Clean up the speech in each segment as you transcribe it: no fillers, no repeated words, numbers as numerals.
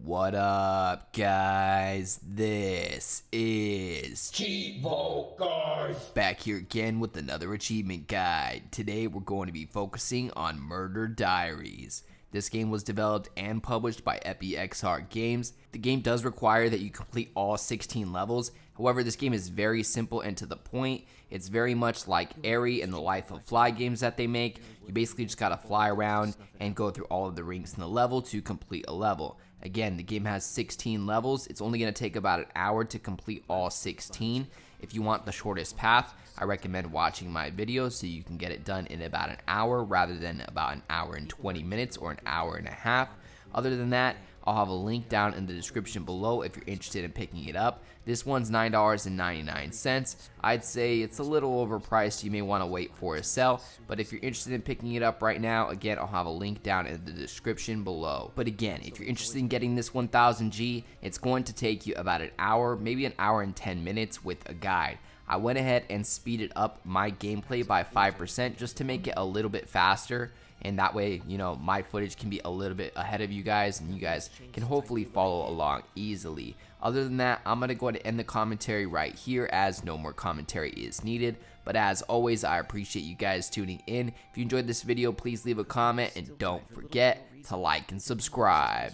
What up, guys? This is Cheevo, guys! back here again with another achievement guide. Today we're going to be focusing on Murder Diaries. This game was developed and published by EpiXR Games. The game does require that you complete all 16 levels. However, this game is very simple and to the point. It's very much like Airy and the Life of Fly games that they make. You basically just gotta fly around and go through all of the rings in the level to complete a level. Again, the game has 16 levels. It's only going to take about an hour to complete all 16. If you want the shortest path, I recommend watching my video so you can get it done in about an hour rather than about an hour and 20 minutes or an hour and a half. Other than that, I'll have a link down in the description below if you're interested in picking it up. This one's $9.99. I'd say it's a little overpriced. You may want to wait for a sale, but if you're interested in picking it up right now, again, I'll have a link down in the description below. But again, if you're interested in getting this 1000G, it's going to take you about an hour, maybe an hour and 10 minutes with a guide. I went ahead and speeded up my gameplay by 5% just to make it a little bit faster, and that way, you know, my footage can be a little bit ahead of you guys and you guys can hopefully follow along easily. Other than that, I'm going to go ahead and end the commentary right here as no more commentary is needed. But as always, I appreciate you guys tuning in. If you enjoyed this video, please leave a comment and don't forget to like and subscribe.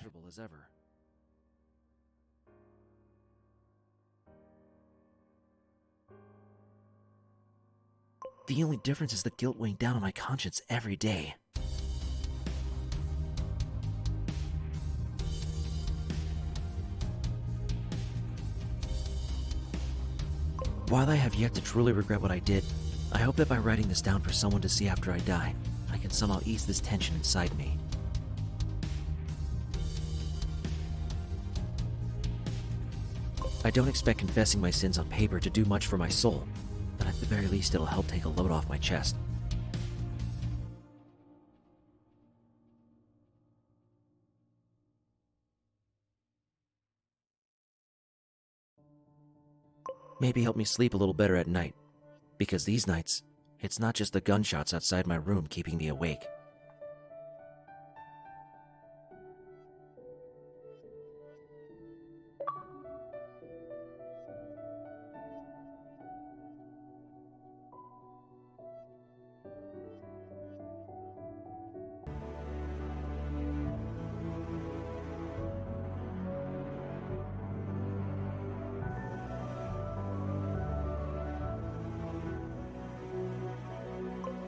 The only difference is the guilt weighing down on my conscience every day. While I have yet to truly regret what I did, I hope that by writing this down for someone to see after I die, I can somehow ease this tension inside me. I don't expect confessing my sins on paper to do much for my soul, but at the very least it'll help take a load off my chest. Maybe help me sleep a little better at night, because these nights, it's not just the gunshots outside my room keeping me awake.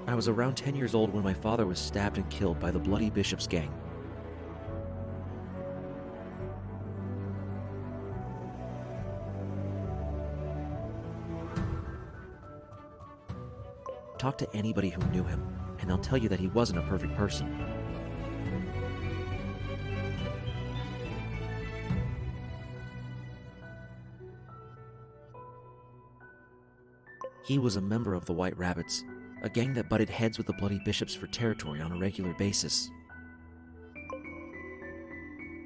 I was around 10 years old when my father was stabbed and killed by the Bloody Bishops gang. Talk to anybody who knew him, and they'll tell you that he wasn't a perfect person. He was a member of the White Rabbits, a gang that butted heads with the Bloody Bishops for territory on a regular basis.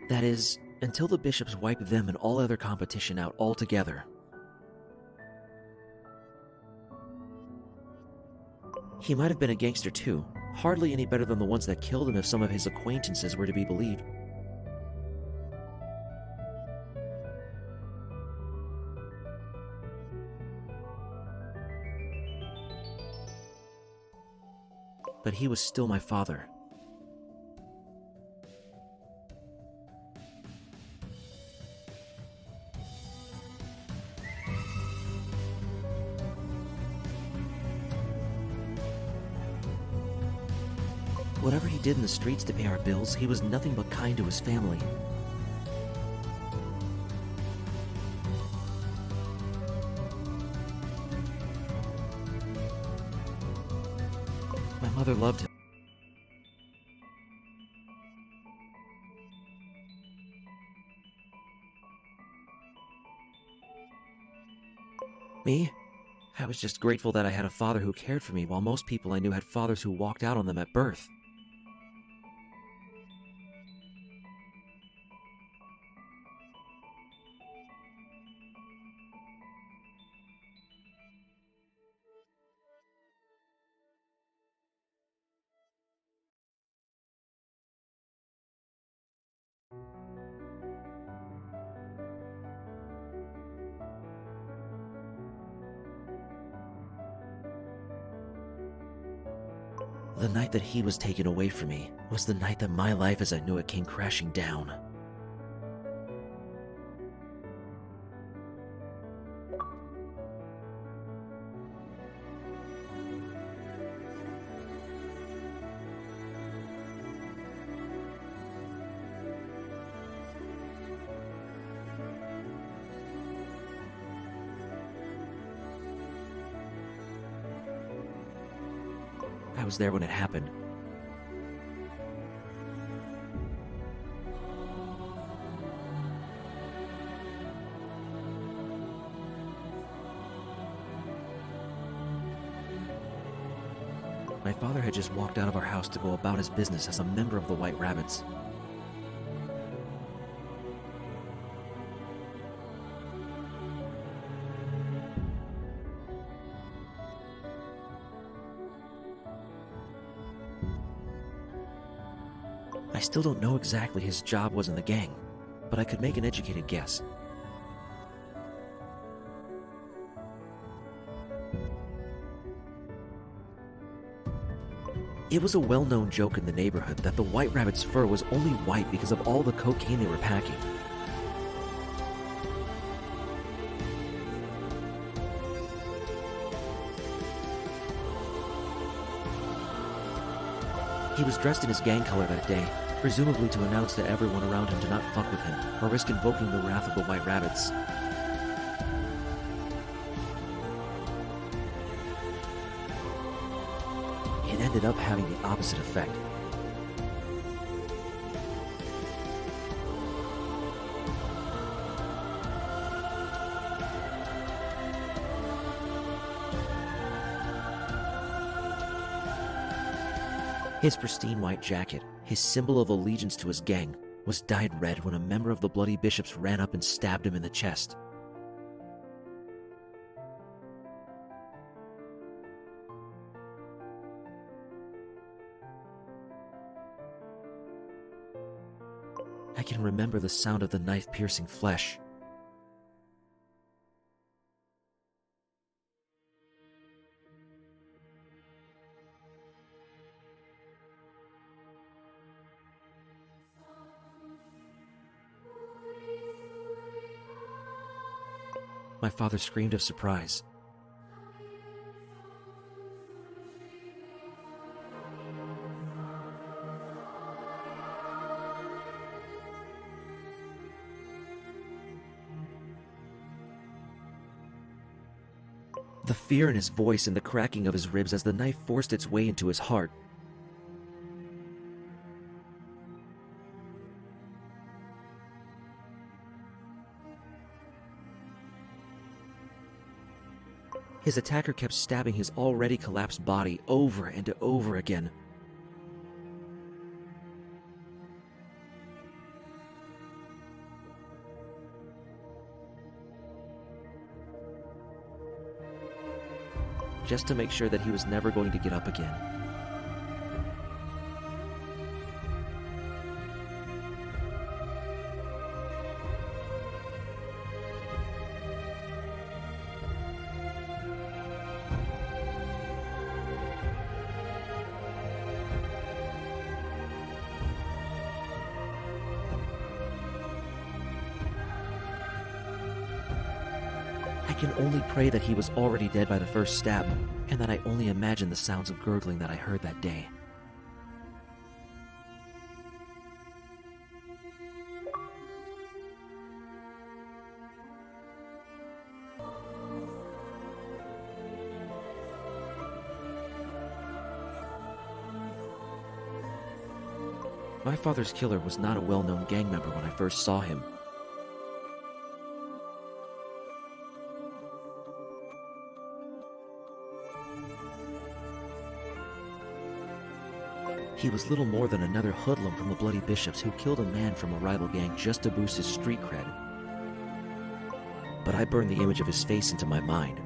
That is, until the Bishops wiped them and all other competition out altogether. He might have been a gangster too, hardly any better than the ones that killed him if some of his acquaintances were to be believed. But he was still my father. Whatever he did in the streets to pay our bills, he was nothing but kind to his family. My mother loved him. Me? I was just grateful that I had a father who cared for me, while most people I knew had fathers who walked out on them at birth. The night that he was taken away from me was the night that my life as I knew it came crashing down. I was there when it happened. My father had just walked out of our house to go about his business as a member of the White Rabbits. I still don't know exactly his job was in the gang, but I could make an educated guess. It was a well-known joke in the neighborhood that the White Rabbit's fur was only white because of all the cocaine they were packing. He was dressed in his gang color that day, presumably to announce to everyone around him to not fuck with him, or risk invoking the wrath of the White Rabbits. It ended up having the opposite effect. His pristine white jacket, his symbol of allegiance to his gang, was dyed red when a member of the Bloody Bishops ran up and stabbed him in the chest. I can remember the sound of the knife piercing flesh. My father screamed of surprise. The fear in his voice and the cracking of his ribs as the knife forced its way into his heart. His attacker kept stabbing his already collapsed body over and over again. Just to make sure that he was never going to get up again. I can only pray that he was already dead by the first stab, and that I only imagine the sounds of gurgling that I heard that day. My father's killer was not a well-known gang member when I first saw him. He was little more than another hoodlum from the Bloody Bishops who killed a man from a rival gang just to boost his street cred. But I burned the image of his face into my mind.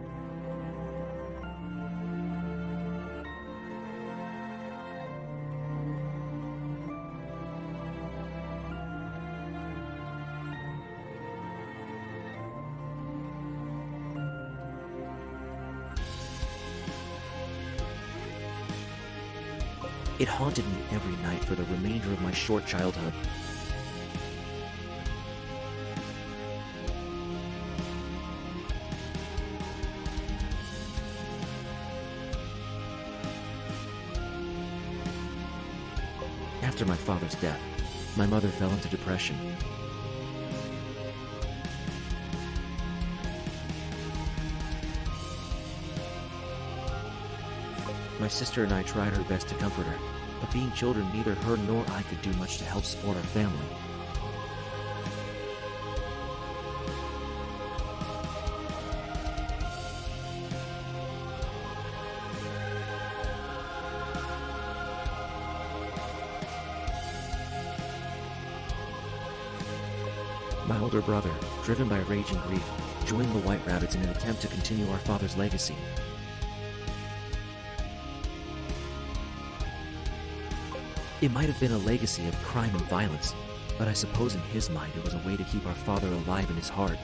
It haunted me every night for the remainder of my short childhood. After my father's death, my mother fell into depression. My sister and I tried our best to comfort her, but being children, neither her nor I could do much to help support our family. My older brother, driven by rage and grief, joined the White Rabbits in an attempt to continue our father's legacy. It might have been a legacy of crime and violence, but I suppose in his mind it was a way to keep our father alive in his heart.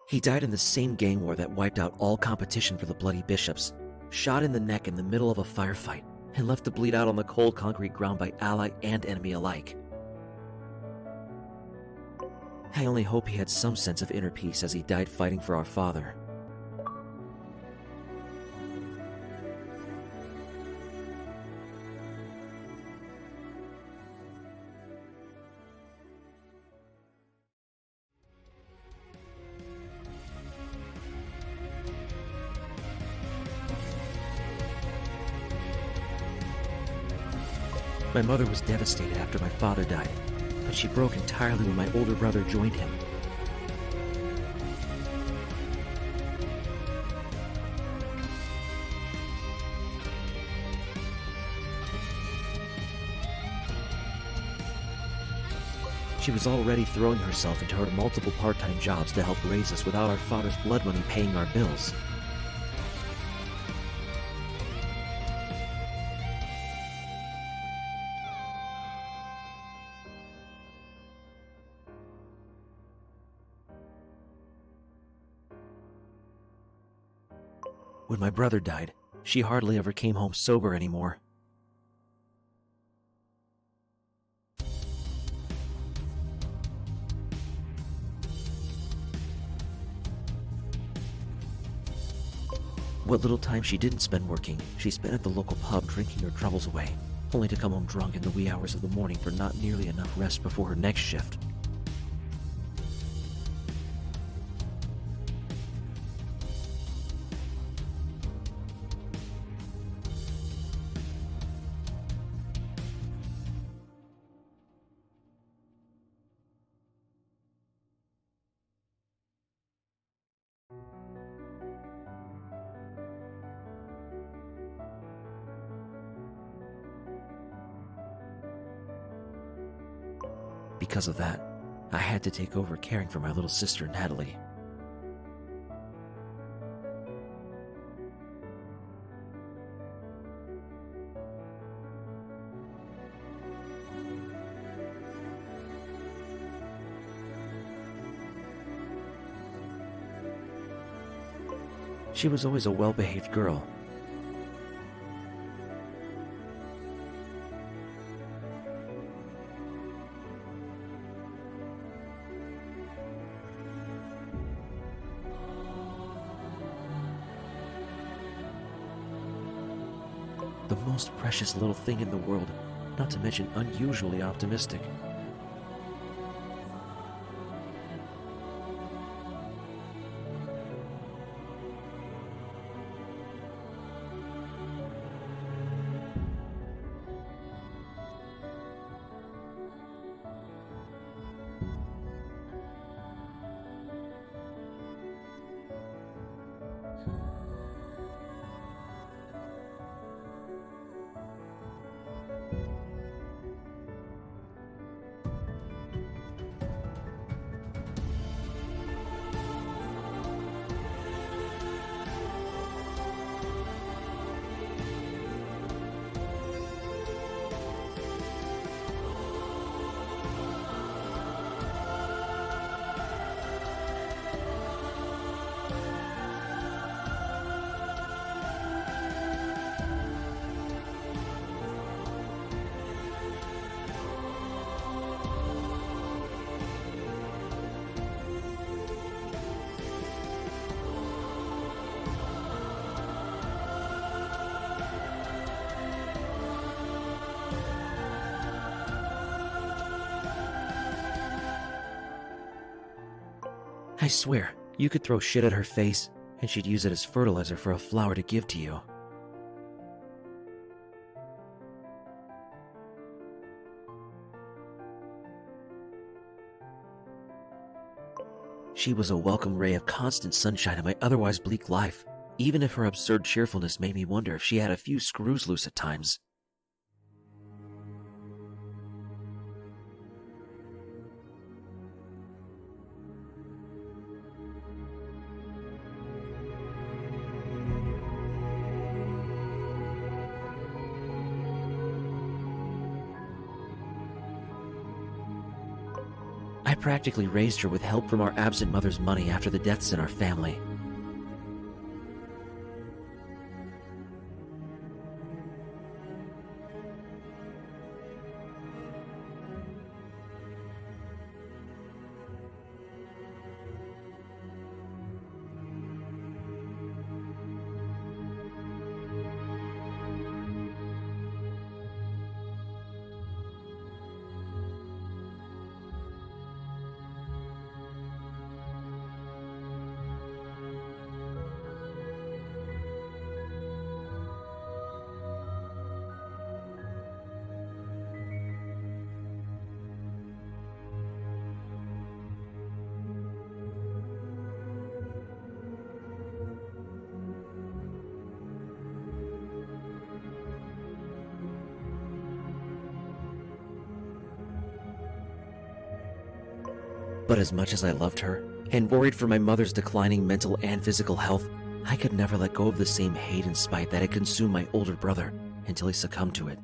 He died in the same gang war that wiped out all competition for the Bloody Bishops, shot in the neck in the middle of a firefight, and left to bleed out on the cold concrete ground by ally and enemy alike. I only hope he had some sense of inner peace as he died fighting for our father. My mother was devastated after my father died, but she broke entirely when my older brother joined him. She was already throwing herself into her multiple part-time jobs to help raise us without our father's blood money paying our bills. When my brother died, she hardly ever came home sober anymore. What little time she didn't spend working, she spent at the local pub drinking her troubles away, only to come home drunk in the wee hours of the morning for not nearly enough rest before her next shift. Because of that, I had to take over caring for my little sister, Natalie. She was always a well-behaved girl. The most precious little thing in the world, not to mention unusually optimistic. I swear, you could throw shit at her face, and she'd use it as fertilizer for a flower to give to you. She was a welcome ray of constant sunshine in my otherwise bleak life, even if her absurd cheerfulness made me wonder if she had a few screws loose at times. I practically raised her with help from our absent mother's money after the deaths in our family. But as much as I loved her, and worried for my mother's declining mental and physical health, I could never let go of the same hate and spite that had consumed my older brother until he succumbed to it.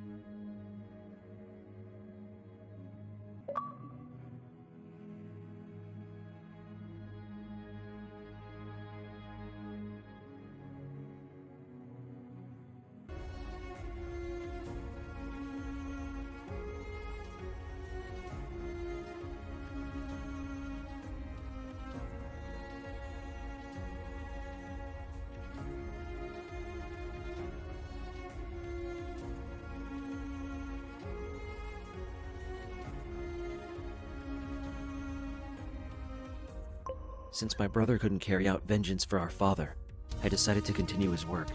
Since my brother couldn't carry out vengeance for our father, I decided to continue his work.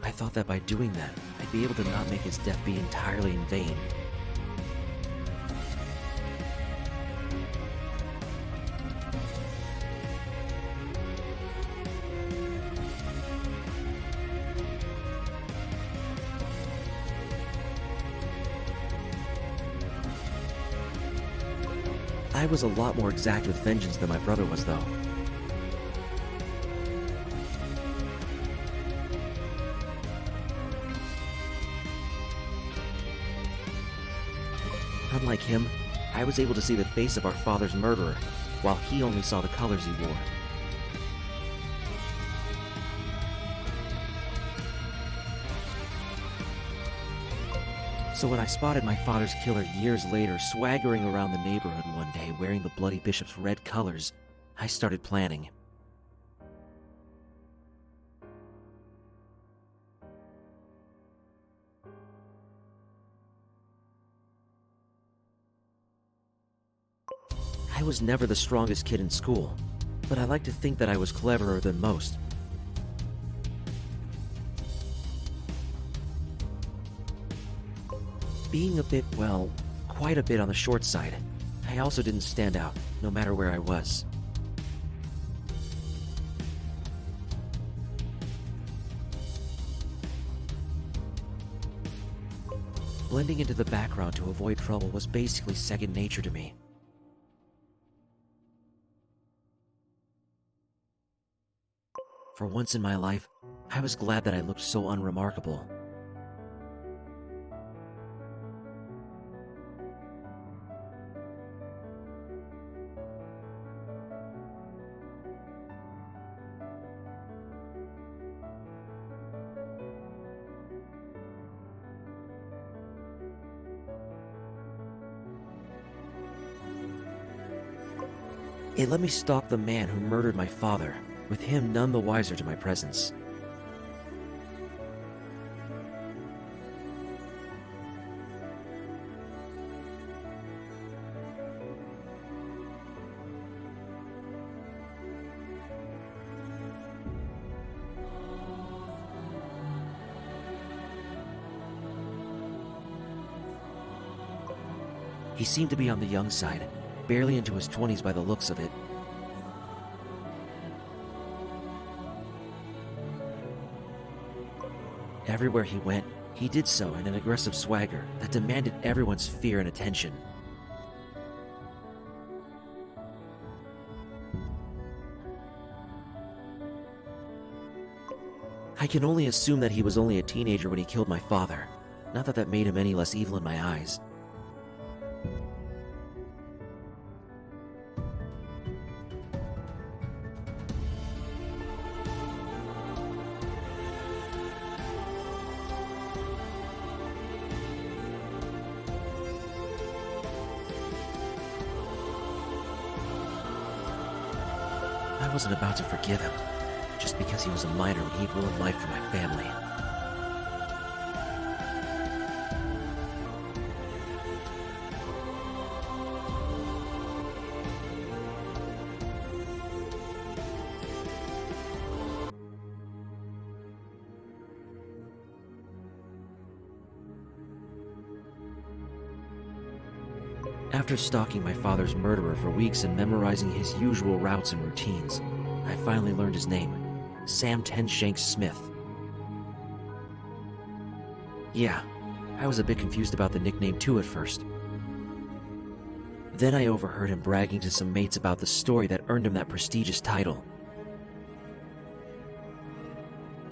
I thought that by doing that, I'd be able to not make his death be entirely in vain. I was a lot more exact with vengeance than my brother was, though. Unlike him, I was able to see the face of our father's murderer, while he only saw the colors he wore. So when I spotted my father's killer years later swaggering around the neighborhood one day wearing the Bloody Bishop's red colors, I started planning. I was never the strongest kid in school, but I like to think that I was cleverer than most. Being a bit, well, quite a bit on the short side, I also didn't stand out, no matter where I was. Blending into the background to avoid trouble was basically second nature to me. For once in my life, I was glad that I looked so unremarkable. It let me stalk the man who murdered my father, with him none the wiser to my presence. He seemed to be on the young side, barely into his 20s by the looks of it. Everywhere he went, he did so in an aggressive swagger that demanded everyone's fear and attention. I can only assume that he was only a teenager when he killed my father, not that that made him any less evil in my eyes. I wasn't about to forgive him, just because he was a minor when he'd ruined life for my family. After stalking my father's murderer for weeks and memorizing his usual routes and routines, I finally learned his name, Sam Tenshanks Smith. Yeah, I was a bit confused about the nickname too at first. Then I overheard him bragging to some mates about the story that earned him that prestigious title.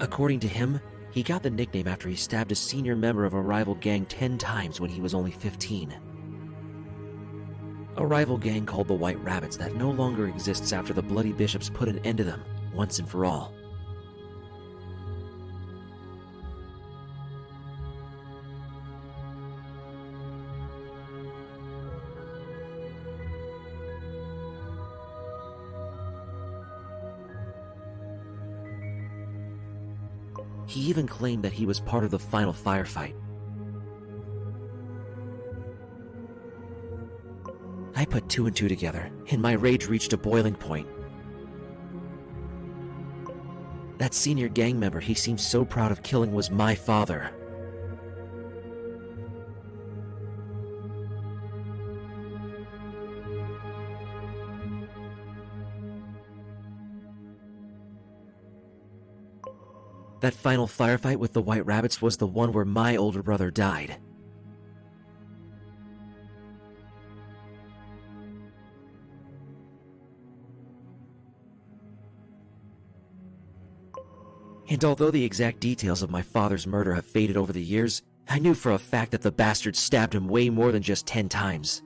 According to him, he got the nickname after he stabbed a senior member of a rival gang 10 times when he was only 15. A rival gang called the White Rabbits that no longer exists after the Bloody Bishops put an end to them, once and for all. He even claimed that he was part of the final firefight. I put two and two together, and my rage reached a boiling point. That senior gang member he seemed so proud of killing was my father. That final firefight with the White Rabbits was the one where my older brother died. And although the exact details of my father's murder have faded over the years, I knew for a fact that the bastard stabbed him way more than just 10 times.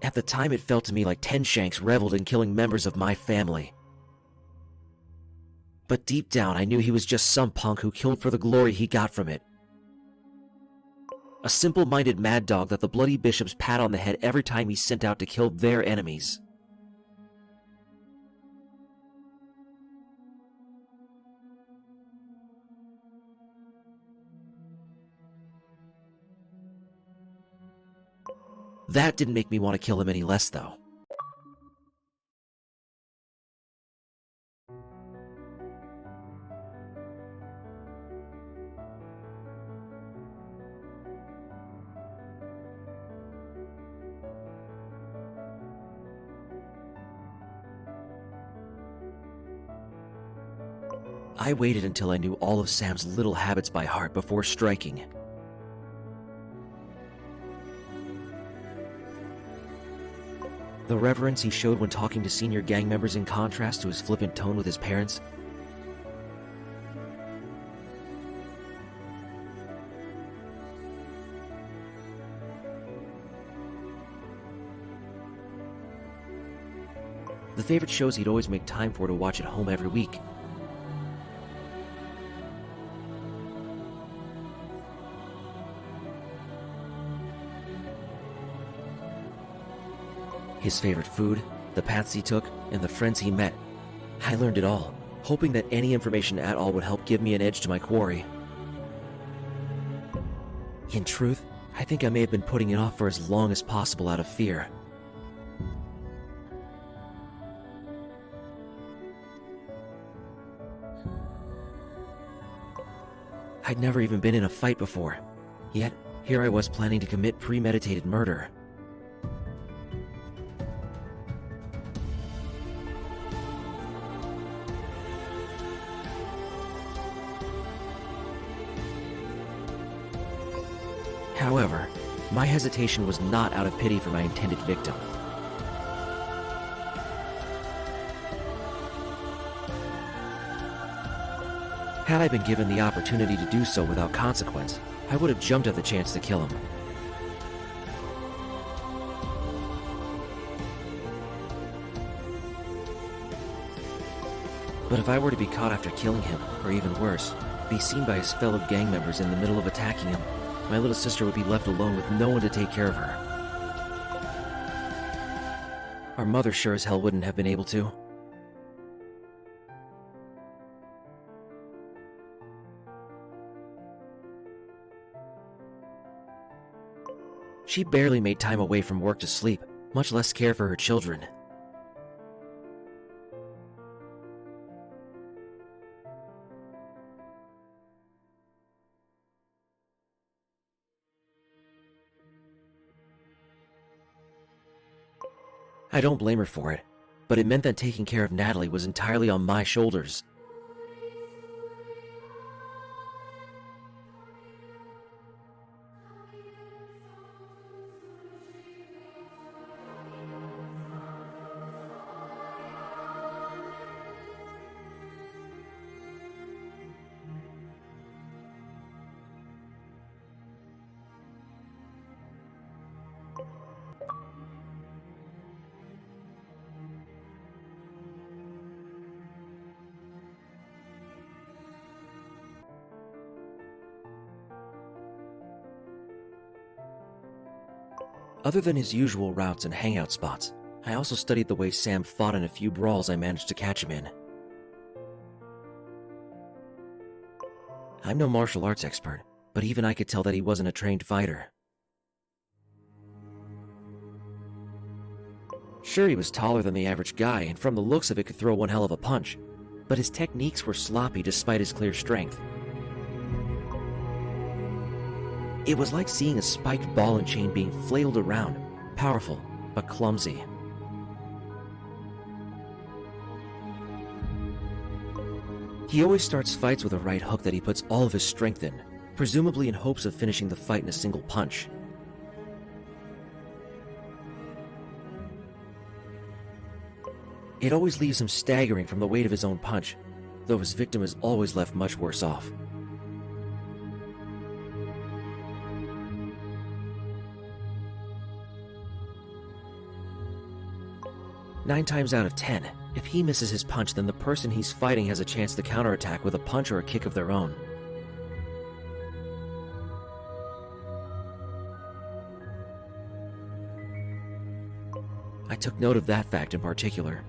At the time, it felt to me like Tenshanks reveled in killing members of my family. But deep down, I knew he was just some punk who killed for the glory he got from it. A simple-minded mad dog that the Bloody Bishops pat on the head every time he's sent out to kill their enemies. That didn't make me want to kill him any less, though. I waited until I knew all of Sam's little habits by heart before striking. The reverence he showed when talking to senior gang members in contrast to his flippant tone with his parents. The favorite shows he'd always make time for to watch at home every week. His favorite food, the paths he took, and the friends he met. I learned it all, hoping that any information at all would help give me an edge to my quarry. In truth, I think I may have been putting it off for as long as possible out of fear. I'd never even been in a fight before, yet here I was planning to commit premeditated murder. However, my hesitation was not out of pity for my intended victim. Had I been given the opportunity to do so without consequence, I would have jumped at the chance to kill him. But if I were to be caught after killing him, or even worse, be seen by his fellow gang members in the middle of attacking him, my little sister would be left alone with no one to take care of her. Our mother sure as hell wouldn't have been able to. She barely made time away from work to sleep, much less care for her children. I don't blame her for it, but it meant that taking care of Natalie was entirely on my shoulders. Other than his usual routes and hangout spots, I also studied the way Sam fought in a few brawls I managed to catch him in. I'm no martial arts expert, but even I could tell that he wasn't a trained fighter. Sure, he was taller than the average guy, and from the looks of it could throw one hell of a punch, but his techniques were sloppy despite his clear strength. It was like seeing a spiked ball and chain being flailed around, powerful, but clumsy. He always starts fights with a right hook that he puts all of his strength in, presumably in hopes of finishing the fight in a single punch. It always leaves him staggering from the weight of his own punch, though his victim is always left much worse off. 9 times out of 10, if he misses his punch, then the person he's fighting has a chance to counterattack with a punch or a kick of their own. I took note of that fact in particular.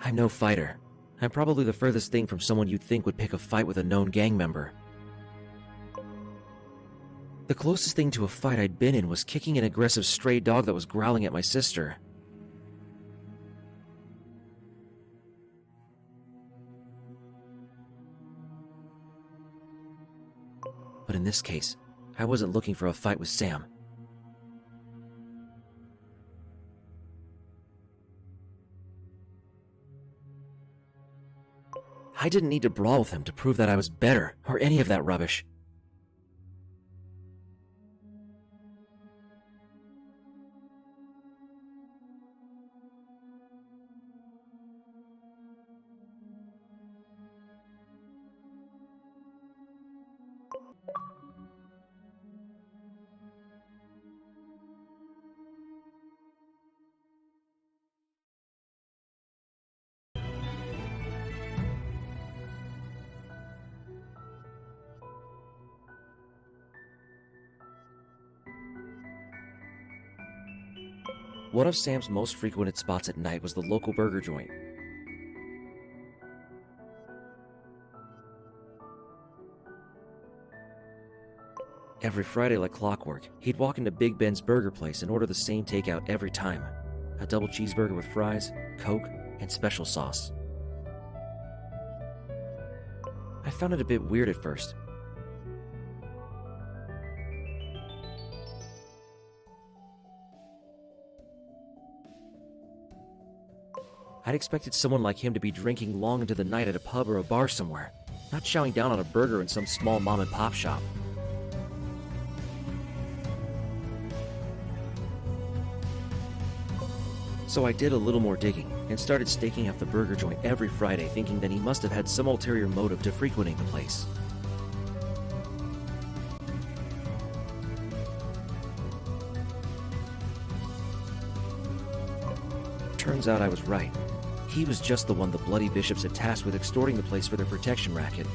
I'm no fighter. I'm probably the furthest thing from someone you'd think would pick a fight with a known gang member. The closest thing to a fight I'd been in was kicking an aggressive stray dog that was growling at my sister. But in this case, I wasn't looking for a fight with Sam. I didn't need to brawl with him to prove that I was better, or any of that rubbish. One of Sam's most frequented spots at night was the local burger joint. Every Friday, like clockwork, he'd walk into Big Ben's burger place and order the same takeout every time. A double cheeseburger with fries, Coke, and special sauce. I found it a bit weird at first. I'd expected someone like him to be drinking long into the night at a pub or a bar somewhere, not chowing down on a burger in some small mom-and-pop shop. So I did a little more digging and started staking out the burger joint every Friday, thinking that he must have had some ulterior motive to frequenting the place. Turns out I was right. He was just the one the Bloody Bishops had tasked with extorting the place for their protection racket.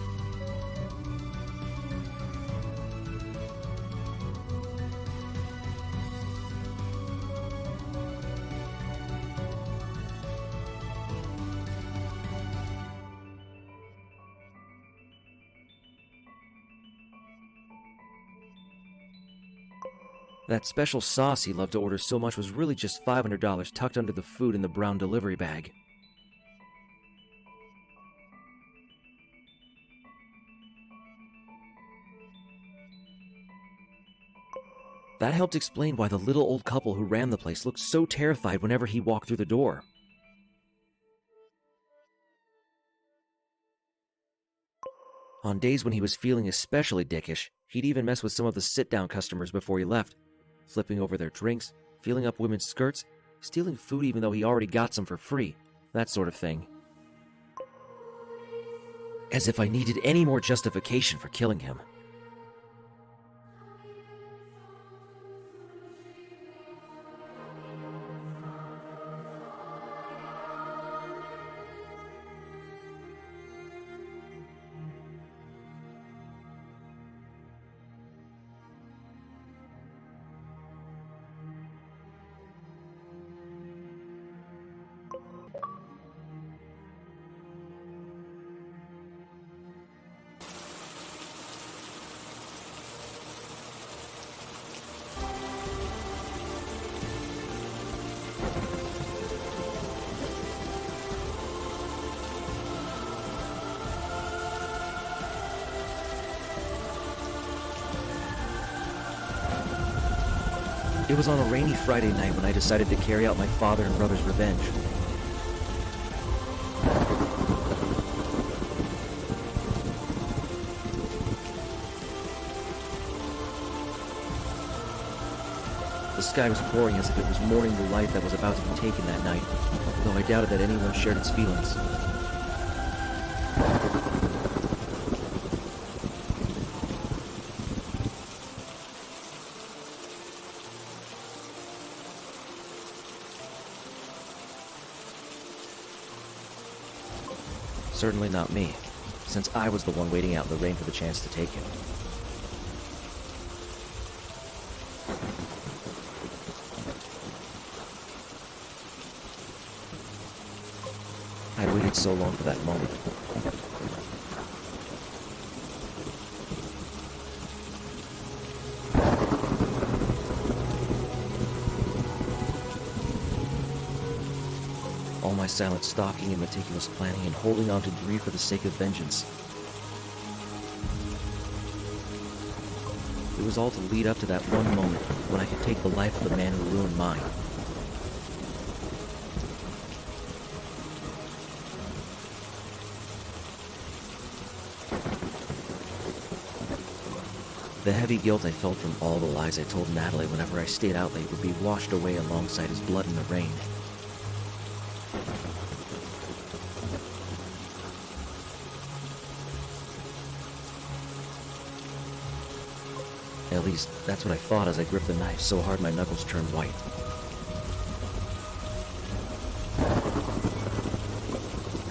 That special sauce he loved to order so much was really just $500 tucked under the food in the brown delivery bag. That helped explain why the little old couple who ran the place looked so terrified whenever he walked through the door. On days when he was feeling especially dickish, he'd even mess with some of the sit-down customers before he left, flipping over their drinks, feeling up women's skirts, stealing food even though he already got some for free, that sort of thing. As if I needed any more justification for killing him. It was on a rainy Friday night when I decided to carry out my father and brother's revenge. The sky was pouring as if it was mourning the life that was about to be taken that night, though I doubted that anyone shared its feelings. Certainly not me, since I was the one waiting out in the rain for the chance to take him. I'd waited so long for that moment. All my silent stalking and meticulous planning and holding on to grief for the sake of vengeance. It was all to lead up to that one moment when I could take the life of the man who ruined mine. The heavy guilt I felt from all the lies I told Natalie whenever I stayed out late would be washed away alongside his blood in the rain. At least, that's what I thought as I gripped the knife so hard my knuckles turned white.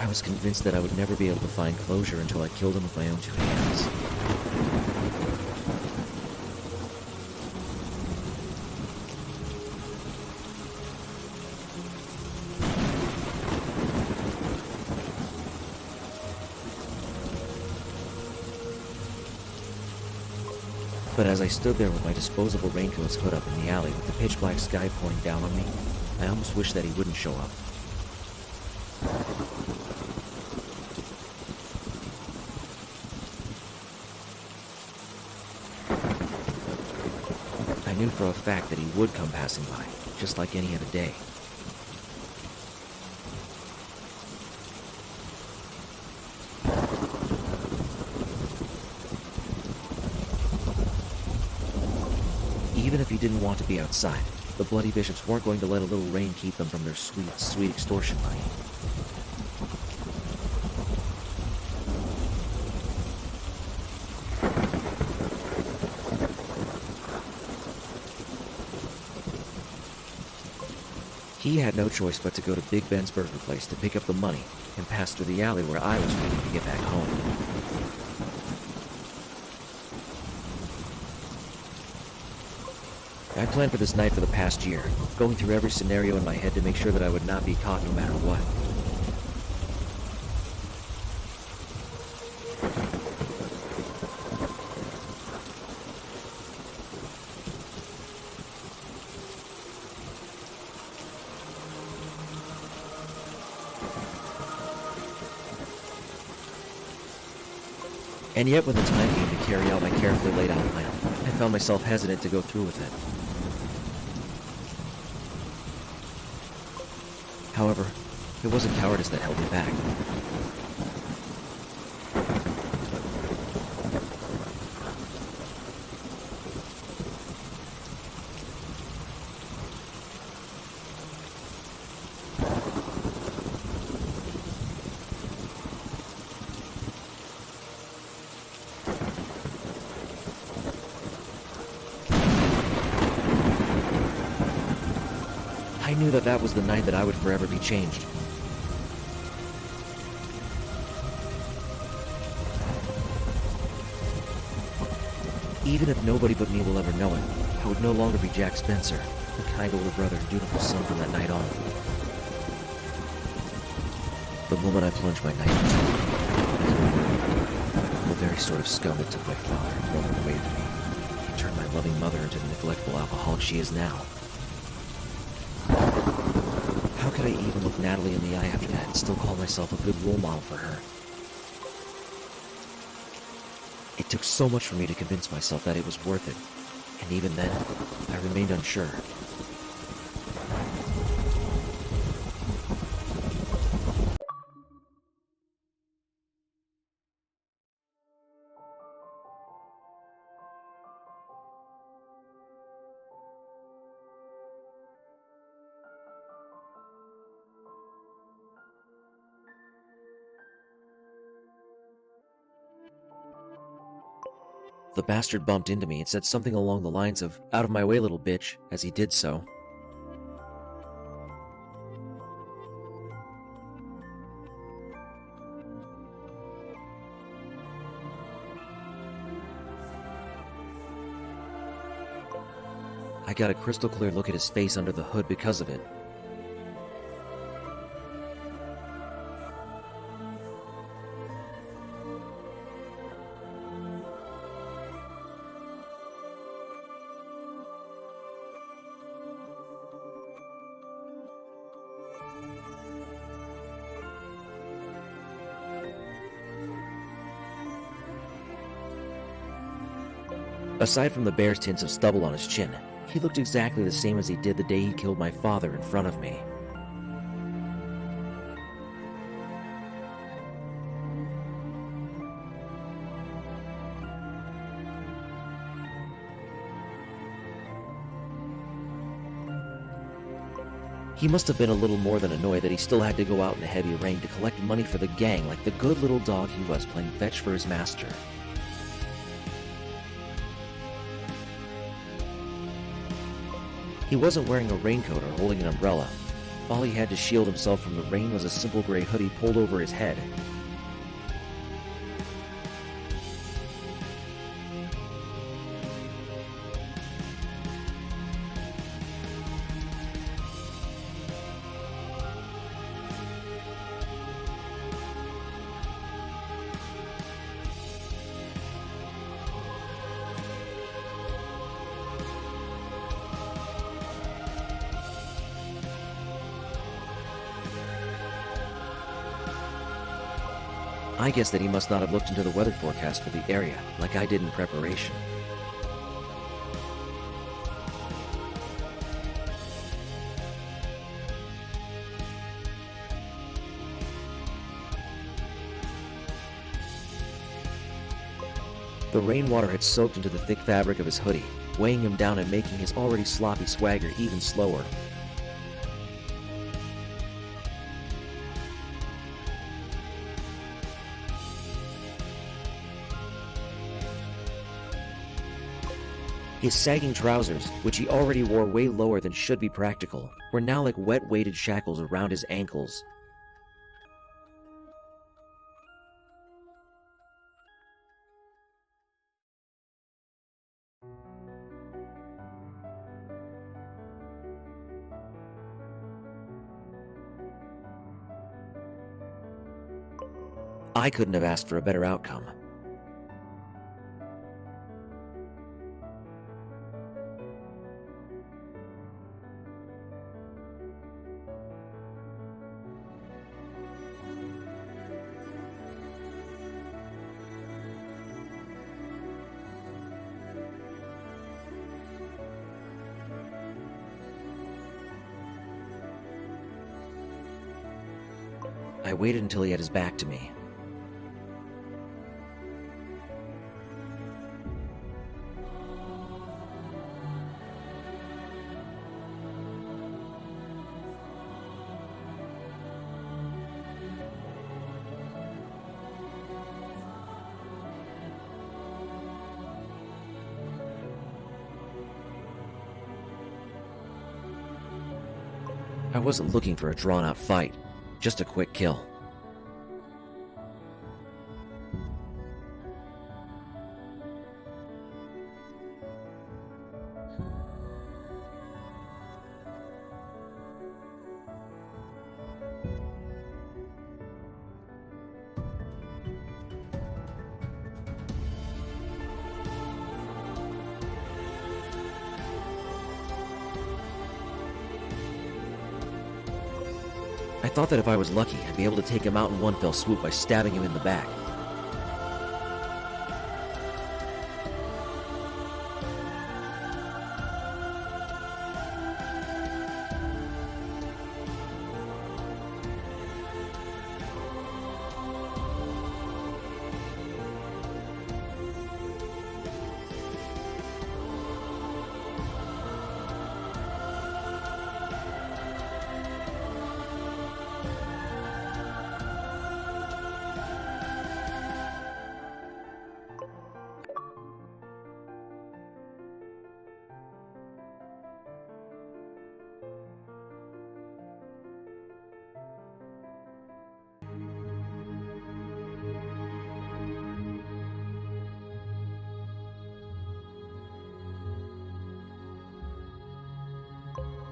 I was convinced that I would never be able to find closure until I killed him with my own two hands. But as I stood there with my disposable raincoat's hood up in the alley with the pitch black sky pouring down on me, I almost wished that he wouldn't show up. I knew for a fact that he would come passing by, just like any other day. Even if he didn't want to be outside, the Bloody Bishops weren't going to let a little rain keep them from their sweet, sweet extortion money. He had no choice but to go to Big Ben's Burger Place to pick up the money and pass through the alley where I was waiting to get back home. I planned for this night for the past year, going through every scenario in my head to make sure that I would not be caught no matter what. And yet when the time came to carry out my carefully laid out plan, I found myself hesitant to go through with it. However, it wasn't cowardice that held me back. I knew that that was the night that I would forever be changed. Even if nobody but me will ever know it, I would no longer be Jack Spencer, the kind older brother and dutiful son from that night on. The moment I plunged my knife into the very sort of scum that took my father and brother away from me, he turned my loving mother into the neglectful alcoholic she is now. How could I even look Natalie in the eye after that and still call myself a good role model for her? It took so much for me to convince myself that it was worth it, and even then, I remained unsure. The bastard bumped into me and said something along the lines of, "Out of my way, little bitch," as he did so. I got a crystal clear look at his face under the hood because of it. Aside from the bear's tints of stubble on his chin, he looked exactly the same as he did the day he killed my father in front of me. He must have been a little more than annoyed that he still had to go out in the heavy rain to collect money for the gang like the good little dog he was playing fetch for his master. He wasn't wearing a raincoat or holding an umbrella. All he had to shield himself from the rain was a simple gray hoodie pulled over his head. I guess that he must not have looked into the weather forecast for the area, like I did in preparation. The rainwater had soaked into the thick fabric of his hoodie, weighing him down and making his already sloppy swagger even slower. His sagging trousers, which he already wore way lower than should be practical, were now like wet weighted shackles around his ankles. I couldn't have asked for a better outcome. I waited until he had his back to me. I wasn't looking for a drawn-out fight, just a quick kill. I thought that if I was lucky, I'd be able to take him out in one fell swoop by stabbing him in the back.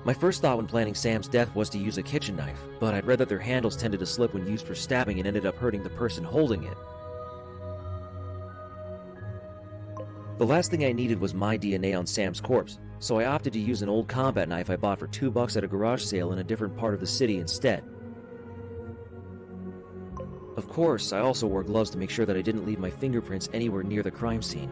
My first thought when planning Sam's death was to use a kitchen knife, but I'd read that their handles tended to slip when used for stabbing and ended up hurting the person holding it. The last thing I needed was my DNA on Sam's corpse, so I opted to use an old combat knife I bought for $2 at a garage sale in a different part of the city instead. Of course, I also wore gloves to make sure that I didn't leave my fingerprints anywhere near the crime scene.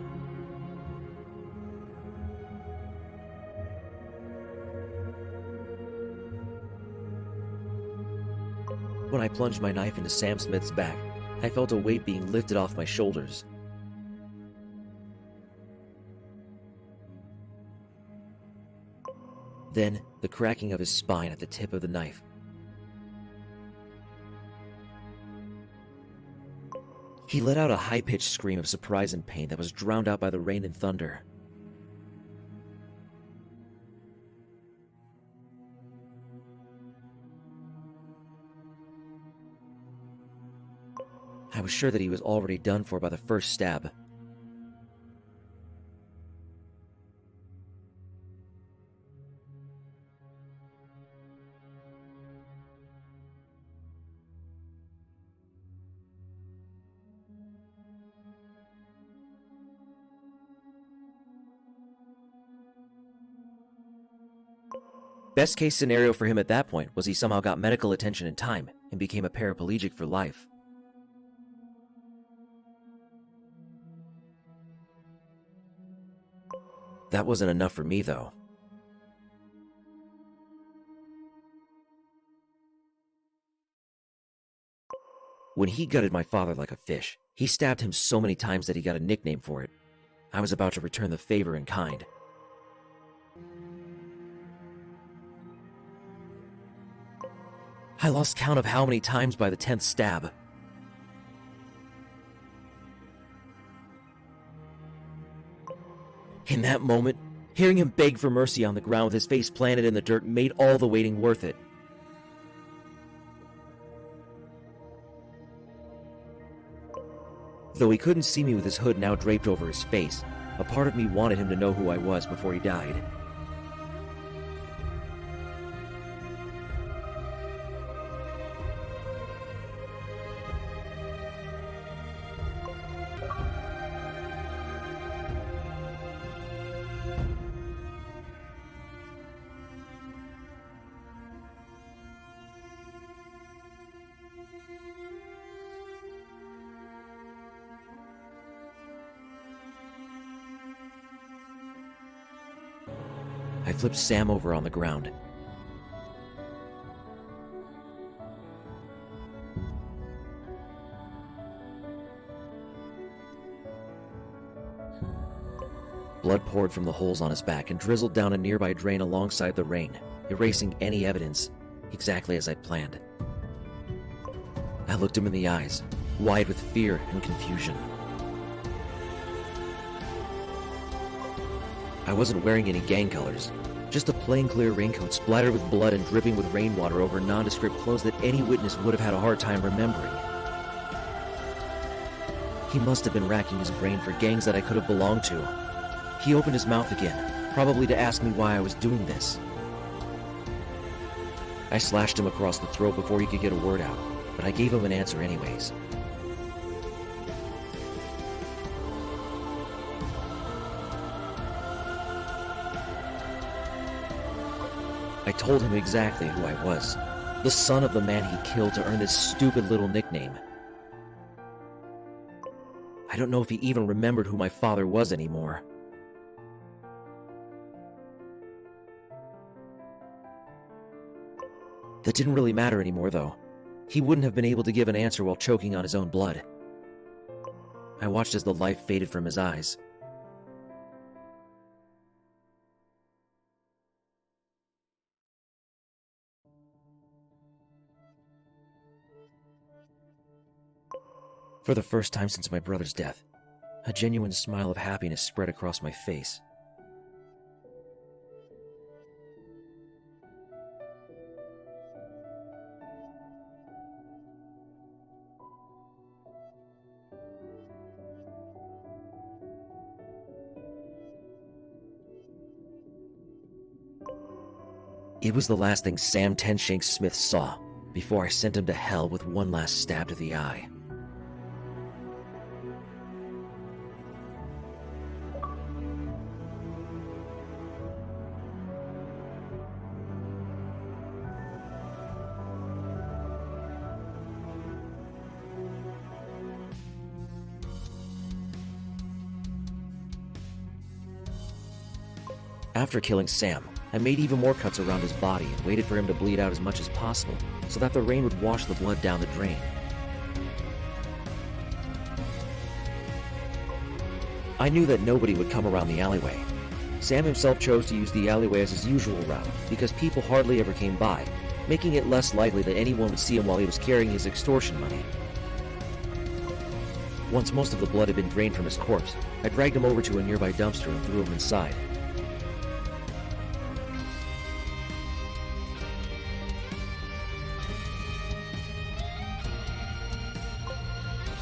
When I plunged my knife into Sam Smith's back, I felt a weight being lifted off my shoulders. Then, the cracking of his spine at the tip of the knife. He let out a high-pitched scream of surprise and pain that was drowned out by the rain and thunder. I was sure that he was already done for by the first stab. Best case scenario for him at that point was he somehow got medical attention in time and became a paraplegic for life. That wasn't enough for me, though. When he gutted my father like a fish, he stabbed him so many times that he got a nickname for it. I was about to return the favor in kind. I lost count of how many times by the 10th stab. In that moment, hearing him beg for mercy on the ground with his face planted in the dirt made all the waiting worth it. Though he couldn't see me with his hood now draped over his face, a part of me wanted him to know who I was before he died. I flipped Sam over on the ground. Blood poured from the holes on his back and drizzled down a nearby drain alongside the rain, erasing any evidence, exactly as I'd planned. I looked him in the eyes, wide with fear and confusion. I wasn't wearing any gang colors, just a plain clear raincoat splattered with blood and dripping with rainwater over nondescript clothes that any witness would have had a hard time remembering. He must have been racking his brain for gangs that I could have belonged to. He opened his mouth again, probably to ask me why I was doing this. I slashed him across the throat before he could get a word out, but I gave him an answer anyways. I told him exactly who I was, the son of the man he killed to earn this stupid little nickname. I don't know if he even remembered who my father was anymore. That didn't really matter anymore, though. He wouldn't have been able to give an answer while choking on his own blood. I watched as the life faded from his eyes. For the first time since my brother's death, a genuine smile of happiness spread across my face. It was the last thing Sam Ten Shanks Smith saw before I sent him to hell with one last stab to the eye. After killing Sam, I made even more cuts around his body and waited for him to bleed out as much as possible so that the rain would wash the blood down the drain. I knew that nobody would come around the alleyway. Sam himself chose to use the alleyway as his usual route because people hardly ever came by, making it less likely that anyone would see him while he was carrying his extortion money. Once most of the blood had been drained from his corpse, I dragged him over to a nearby dumpster and threw him inside.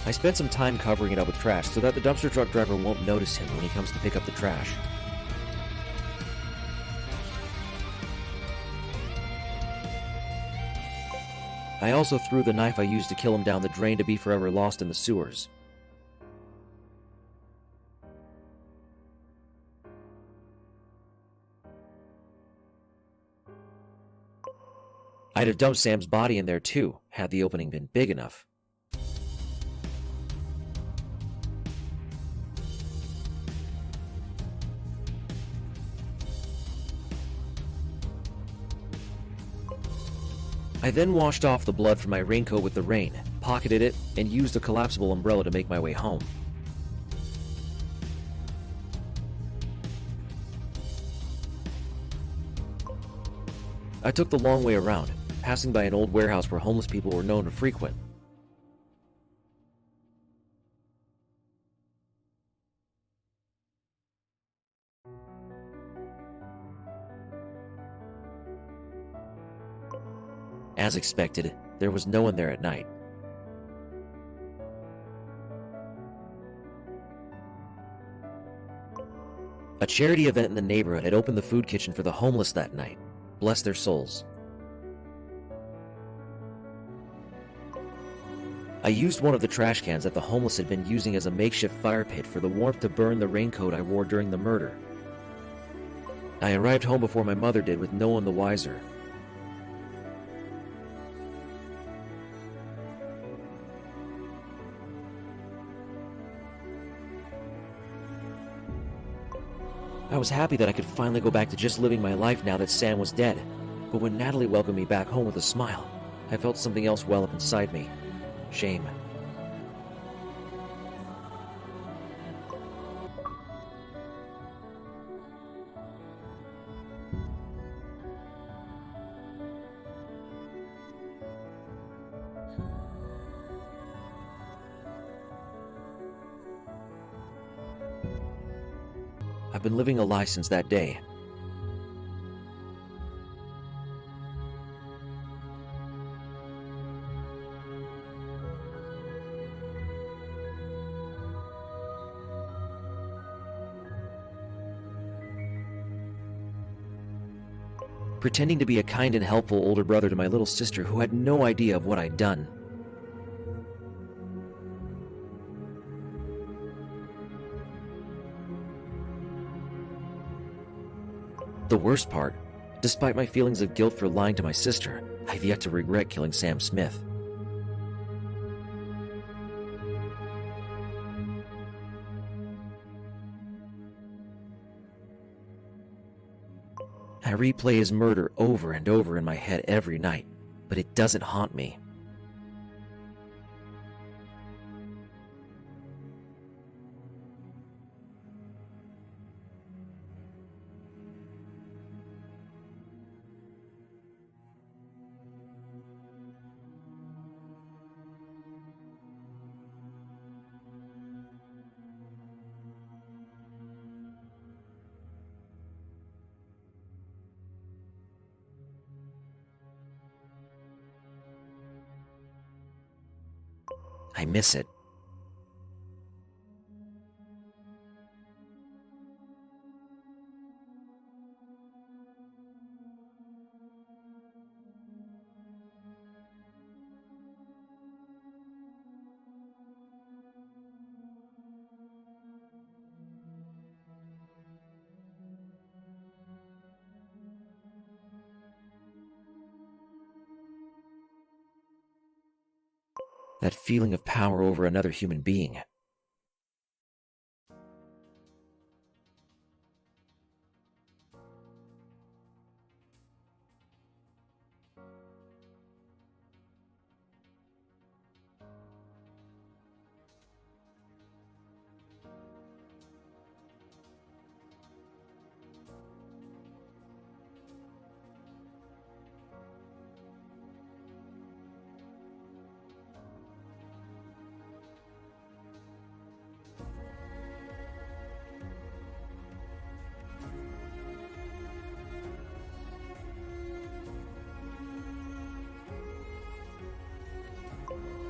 I spent some time covering it up with trash so that the dumpster truck driver won't notice him when he comes to pick up the trash. I also threw the knife I used to kill him down the drain to be forever lost in the sewers. I'd have dumped Sam's body in there too, had the opening been big enough. I then washed off the blood from my raincoat with the rain, pocketed it, and used a collapsible umbrella to make my way home. I took the long way around, passing by an old warehouse where homeless people were known to frequent. As expected, there was no one there at night. A charity event in the neighborhood had opened the food kitchen for the homeless that night. Bless their souls. I used one of the trash cans that the homeless had been using as a makeshift fire pit for the warmth to burn the raincoat I wore during the murder. I arrived home before my mother did, with no one the wiser. I was happy that I could finally go back to just living my life now that Sam was dead, but when Natalie welcomed me back home with a smile, I felt something else well up inside me. Shame. I've been living a lie since that day. Pretending to be a kind and helpful older brother to my little sister who had no idea of what I'd done. The worst part, despite my feelings of guilt for lying to my sister, I've yet to regret killing Sam Smith. I replay his murder over and over in my head every night, but it doesn't haunt me. I miss it. That feeling of power over another human being.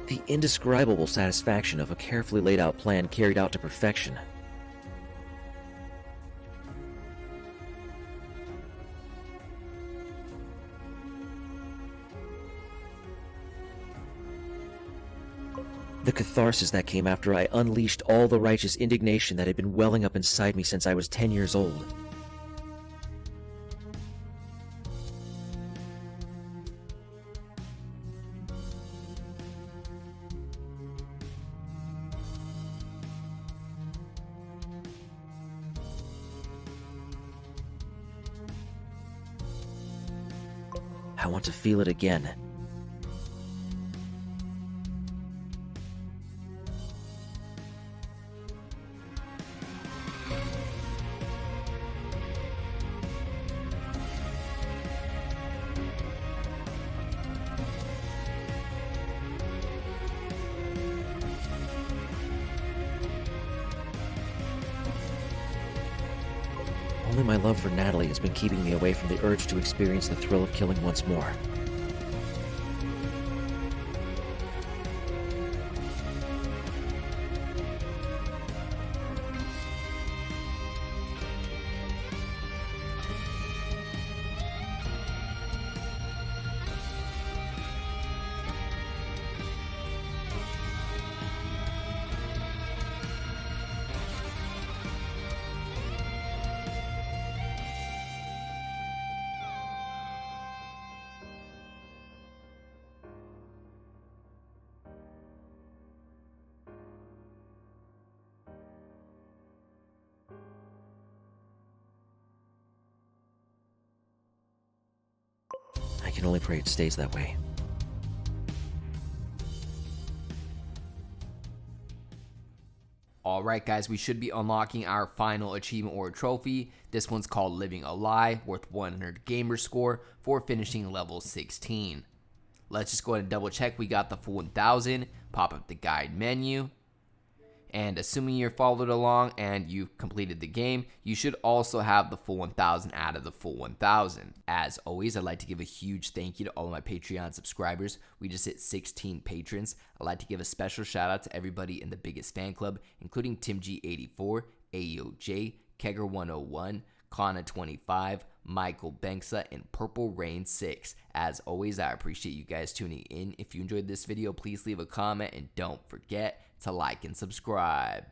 The indescribable satisfaction of a carefully laid out plan carried out to perfection. The catharsis that came after I unleashed all the righteous indignation that had been welling up inside me since I was 10 years old. I want to feel it again, Only my love for Natalie has been keeping me away from the urge to experience the thrill of killing once more. I can only pray it stays that way. Alright guys, we should be unlocking our final achievement or trophy. This one's called Living a Lie, worth 100 gamer score for finishing level 16. Let's just go ahead and double check we got the full 1000, pop up the guide menu. And assuming you're followed along and you've completed the game, you should also have the full 1000 out of the full 1000. As always, I'd like to give a huge thank you to all of my Patreon subscribers. We just hit 16 patrons. I'd like to give a special shout out to everybody in the biggest fan club, including TimG84, AOJ, Kegger101, Kana25, Michael Banksa, and Purple Rain 6. As always, I appreciate you guys tuning in. If you enjoyed this video, please leave a comment and don't forget to like and subscribe.